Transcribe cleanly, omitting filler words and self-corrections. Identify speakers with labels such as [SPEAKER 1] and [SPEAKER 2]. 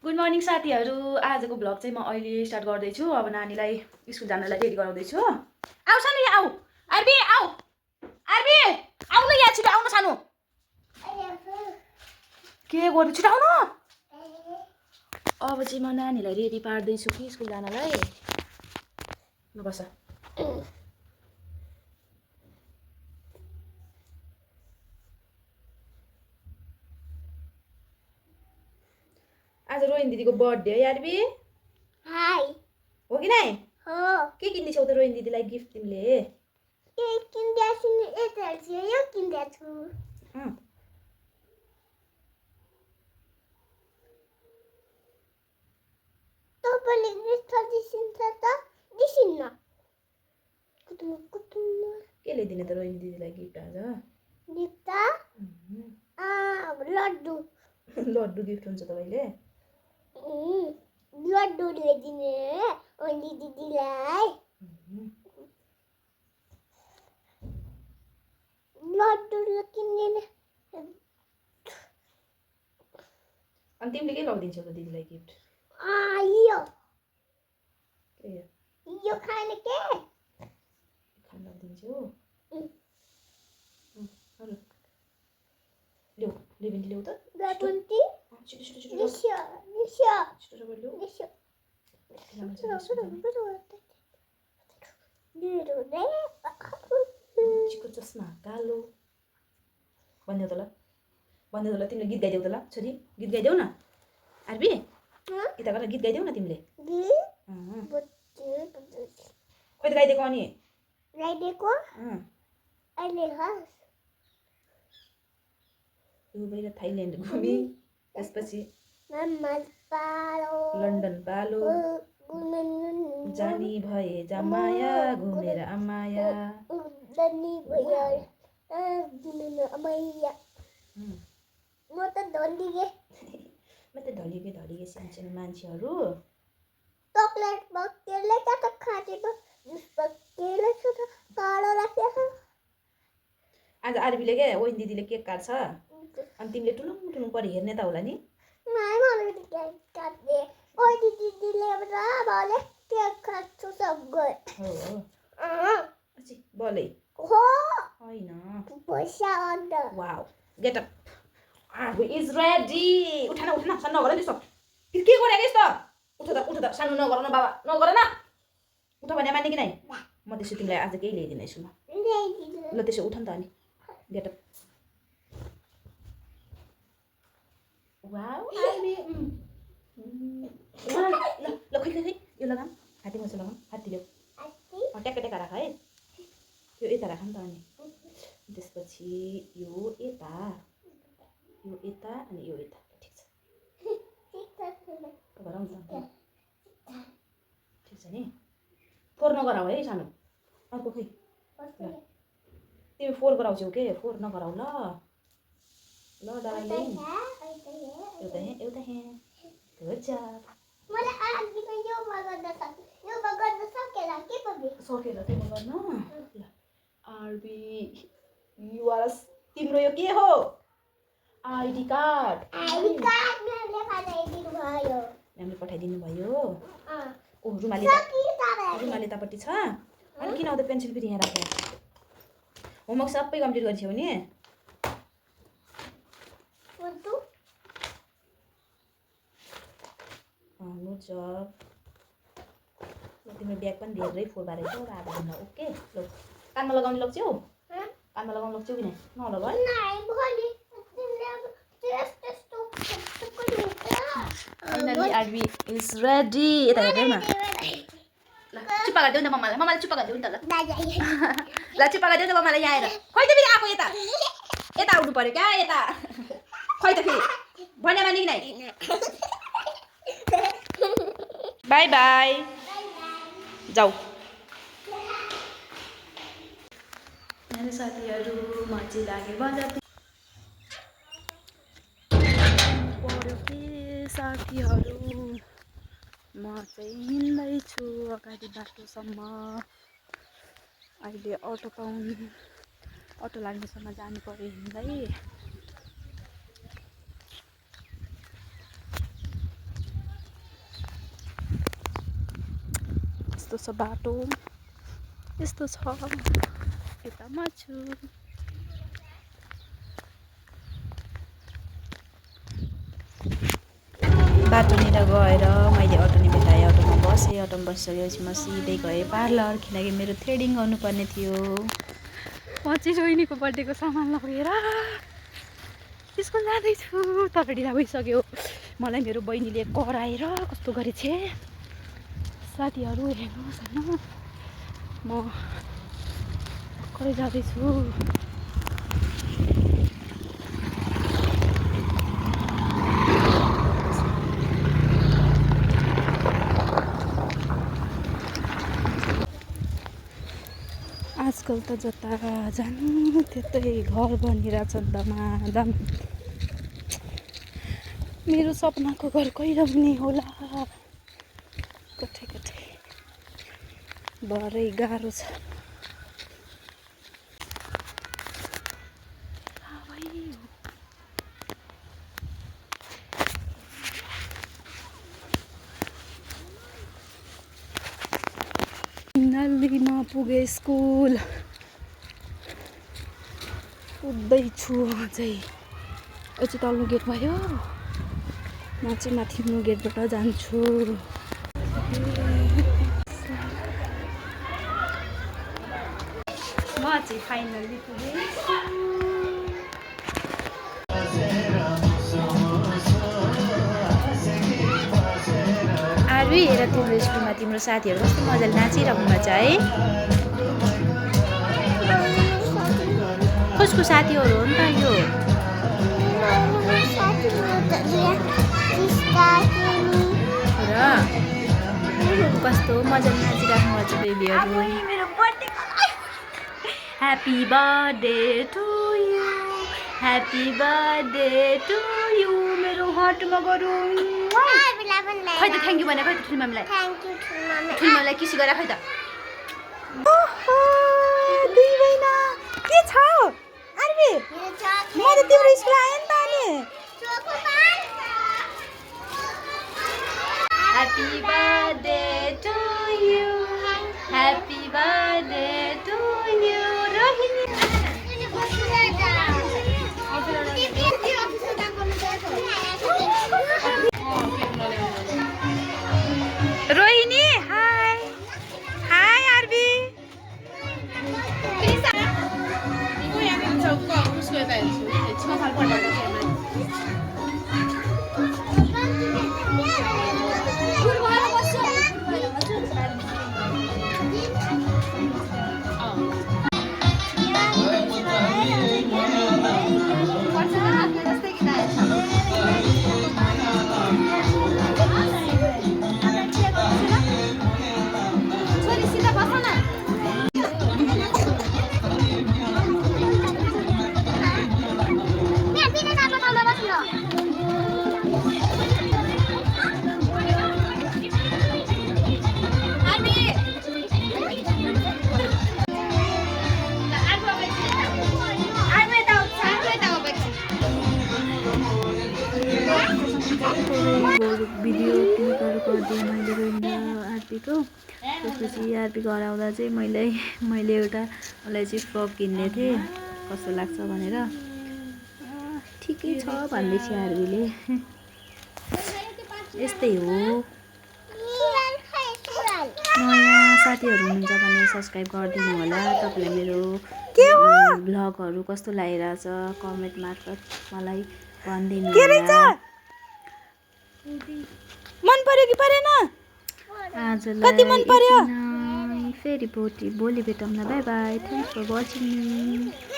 [SPEAKER 1] Good morning साथीहरू। आजको vlog चाहिँ म अहिले स्टार्ट गर्दैछु। अब नानीलाई स्कुल जानलाई रेडी गराउँदैछु। आऊ सानो यहाँ आऊ। आरबी आऊ। आरबी आऊ न यहाँ छिटो आउन सानो। के गर्दै छिटो आउन। अब चाहिँ म नानीलाई रेडी पार्दैछु कि स्कुल जानलाई। ल बस। आज रोहिन दिदीको बर्थडे है आरबी।
[SPEAKER 2] हाय
[SPEAKER 1] हो कि नै?
[SPEAKER 2] हो
[SPEAKER 1] के किन्दैछौ त रोहिन दिदीलाई गिफ्ट तिमीले?
[SPEAKER 2] केक किन्दैछु नि यता छु यो किन्दैछु तपाईले गिफ्ट दिन्छ त दिसिन्न कुटुम
[SPEAKER 1] के ल्याइदिने त रोहिन दिदीलाई गिफ्ट आज?
[SPEAKER 2] गिफ्ट लड्डु
[SPEAKER 1] लड्डु गिफ्ट हुन्छ तपाईले?
[SPEAKER 2] लड्डु ल्याइदिने अनि दिदीलाई लड्डु किन्ने
[SPEAKER 1] अनि तिमीले के लगाउँदिन्छौ त दिदीलाई गिफ्ट?
[SPEAKER 2] यो
[SPEAKER 1] के
[SPEAKER 2] यो खाने के
[SPEAKER 1] खान लगाउँदिन्छौ? अरू ल्याऊ लेबिन ल्याऊ त
[SPEAKER 2] गबुन्ती
[SPEAKER 1] छिटो छिटो छिटो
[SPEAKER 2] निस्यो निस्यो
[SPEAKER 1] छिटो रबर ल्याऊ।
[SPEAKER 2] निस्यो
[SPEAKER 1] चिको चस्मा कालो भन्देऊ त ल तिमीले गीत गाइदेऊ त ल छोरी गीत गाइदेऊ न। आरबी यता गर गीत गाइदेऊ न तिमीले। खोइ त गाइदिएको अनि
[SPEAKER 2] गाइदिएको अहिले हस्
[SPEAKER 1] दुबई र थाइल्यान्ड घुमी त्यसपछि
[SPEAKER 2] पालो
[SPEAKER 1] लन्डन पालो जानी भए जमाया घुमेर अमाया
[SPEAKER 2] दनी भयो घुमेर अमाया म त
[SPEAKER 1] ढलिगे सानसानो मान्छेहरू
[SPEAKER 2] चकलेट बक्केले त खाएको बक्केले त कालो राखेको
[SPEAKER 1] आज आरबीले के ओइन दिदीले केक काट्छ अनि तिमीले टुलुङ परि हेर्ने त होला नि।
[SPEAKER 2] नाइ मलाई केक काट्ने ओइ दिदीले एउटा भले केक काट्छु सबै
[SPEAKER 1] हो अच्छी बोले
[SPEAKER 2] हो
[SPEAKER 1] हैन
[SPEAKER 2] पैसा अन्त
[SPEAKER 1] wow get up RB is ready. उठ्न सानो नगर नि सब के गरे यस्तो उठ त सानो नगर न बाबा नगर न उठ भने मान्ने कि नै म त्यसो तिमीलाई आज केही ल्याइदिनेछु म ल त्यसो उठ नि त अनि गेट अप वाओ आरबी ल खै यो लगाम हात्ती मसो लगाम हात्ती ल्याऊ ट्याक्क राख है यो यता राख नि त अनि त्यसपछि यो यता अनि यो यता ठिक छ गराउँ त ठिक छ नि फोर नगराऊ है सानो अर्को खै ल तिमी फोर गराउँछौ के फोर नगराऊ ल डार्लिङ एउटा हे गुड जब
[SPEAKER 2] मलाई आर्बीको यो गर्न सकेला के पनि
[SPEAKER 1] सकेर चाहिँ म गर्न ल आरबी युआर तिम्रो यो के हो आइडी कार्ड म्यामले पठाइदिनु भयो ओ रुमाल यतापट्टि छ अनि किन आउँदा पेन्सिल फेरि यहाँ राखेँ होमवर्क सबै कम्प्लिट गरिसक्यौ नि गुड जब ल तिम्रो ब्याग पनि धेरै फोर बारेको छ र आधा दिन ओके ल कानमा लगाउने लग्छौ कानमा लगाउनु लग्छौ कि नै नलगा फाइनली आरबी इज रेडी यता हेर्दै न ल चुप्पा गरिदेऊ न मम्मालाई चुप्पा गरिदेऊ नि त ल चुप्पा गरिदेऊ न मम्मालाई यहाँ आएर खोइ त फेरि आएको यता आउनु पर्यो क्या यता खोइ त फेरि भन्ने माने कि नै बाई बाई जाऊ मेरो साथीहरू म चाहिँ लागेँ बजार पढ्यो कि साथीहरू म चाहिँ हिँड्दैछु अगाडि बाटोसम्म अहिले अटो लाग्नेसम्म जानु पर्यो हिँड्दै यस्तो छ बाटो, यस्तो छ। यता म छु। बाटोनिर गएर मैले अटोनी भेटाएँ, अटोमा बसेँ। अटोमा बसिसकेपछि म सिधै गएँ पार्लर, किनकि मेरो थ्रेडिङ गर्नुपर्ने थियो। म चाहिँ रोहिणीको बर्थडेको सामान लगेर स्कुल जाँदैछु। तर ढिला भइसक्यो। मलाई मेरो बहिनीले कराएर कस्तो गरेछ। साथीहरू हेर्नुहोस् होइन, म भर्खरै जाँदैछु। आजकल त जता जानु त्यतै घर बनिरहेछ दमादम। मेरो सपनाको घर कहिले हुने होला? कतै कतै भरै गाह्रो छ। नल्लीमा पुगे स्कुल, कुद्दैछु अझै। यो चाहिँ तल्लो गेट भयो, म चाहिँ माथिल्लो गेटबाट जान्छु। म चाहिँ फाइनल्ली पुगेँ। आरवी हेर, तिम्रो स्कुलमा तिम्रो साथीहरू कस्तो मजाले नाचिरहेको हुन्छ है। कसको साथीहरू हो नि त यो? र कस्तो मजाले नाचिराख्नु भएको छ बेबीहरू। Happy birthday to you, happy birthday to you. मेरो हार्टमा गरौँ। खै त थ्याङ्क यू भने, खै त ठुलो मामीलाई, ठुलो मामीलाई किसी गरेर खै त। दुई महिना के छ आरबी? म त तिम्रो स्कुल आएँ नि त अनि। Happy birthday to you, happy birthday to you Rohini. Rohini hi, hi RB. Video क्लिपहरू गरिदिएँ मैले रोहिणी आरपीको। त्यसपछि आरपी घर आउँदा चाहिँ मैले एउटा उसलाई चाहिँ फ्रक किन्ने थिएँ, कस्तो लाग्छ भनेर। ठिकै छ भन्दैछ आरबीले। यस्तै हो। नयाँ साथीहरू हुनुहुन्छ भने सब्सक्राइब गरिदिनु होला। तपाईँलाई मेरो भ्लगहरू कस्तो लागिरहेछ कमेन्ट मार्फत मलाई भनिदिनु होला। मन पर्यो कि परेन? कति मन पर्यो? फेरि भोलि भेटौँ न। Bye bye. Thanks for watching.